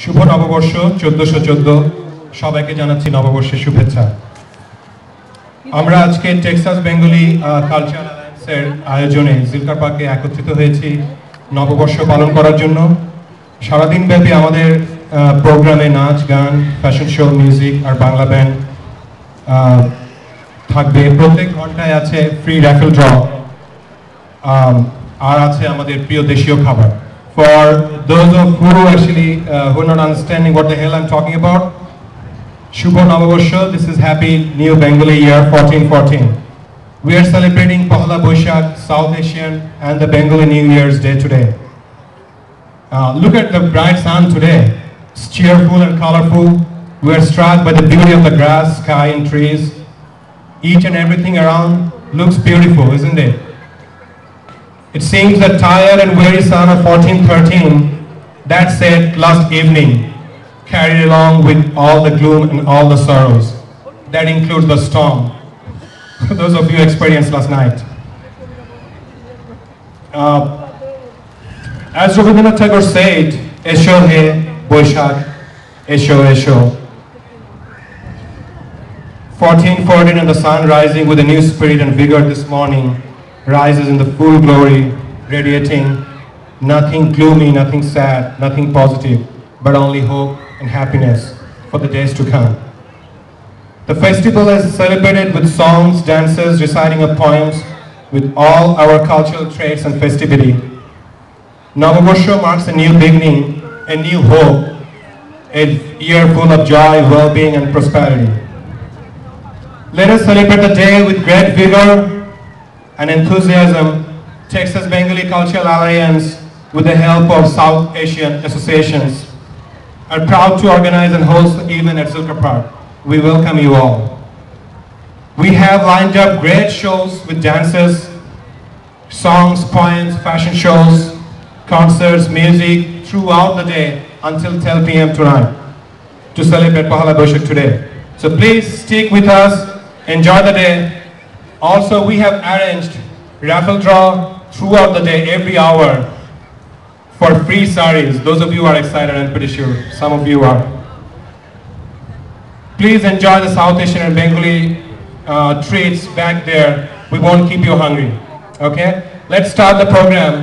শুভ নববর্ষ 1414 সবাইকে জানাচ্ছি নববর্ষের শুভেচ্ছা। আমরা আজকে টেক্সাস বেঙ্গলি কালচারাল অ্যালায়েন্সের আয়োজনে জিলকার পার্কে একত্রিত হয়েছি নববর্ষ পালন করার জন্য। সারাদিন ব্যাপী আমাদের প্রোগ্রামে নাচ, গান, ফ্যাশন শো, মিউজিক আর বাংলা ব্যান্ড থাকবে। প্রত্যেক ঘন্টায় আছে ফ্রি র্যাফেল ড্র, আর আছে আমাদের প্রিয় দেশীয় খাবার। For those of who actually who are not understanding what the hell I'm talking about, Shubho Navaborsho, this is Happy New Bengali Year 1414. We are celebrating Pohla Boishakh, South Asian and the Bengali New Year's Day today. Look at the bright sun today. It's cheerful and colorful. We are struck by the beauty of the grass, sky and trees. Each and everything around looks beautiful, isn't it? It seems the tired and weary sun of 1413 that set last evening carried along with all the gloom and all the sorrows. That includes the storm those of you experienced last night. As Rabindranath Tagore said, Esho he Boishakh, Esho Esho. 1414 and the sun rising with a new spirit and vigor this morning rises in the full glory, radiating nothing gloomy, nothing sad, nothing positive, but only hope and happiness for the days to come. The festival is celebrated with songs, dances, reciting of poems, with all our cultural traits and festivity. Navaborsho marks a new beginning, a new hope, a year full of joy, well-being and prosperity. Let us celebrate the day with great vigor and enthusiasm. Texas Bengali Cultural Alliance, with the help of South Asian associations, are proud to organize and host the event at Zilker Park. We welcome you all. We have lined up great shows with dances, songs, poems, fashion shows, concerts, music throughout the day until 10 p.m. tonight to celebrate Pohla Boishakh today. So please stick with us, enjoy the day. Also, we have arranged raffle draw throughout the day, every hour, for free saris. Those of you are excited, I'm pretty sure some of you are. Please enjoy the South Asian and Bengali treats back there. We won't keep you hungry. Okay? Let's start the program.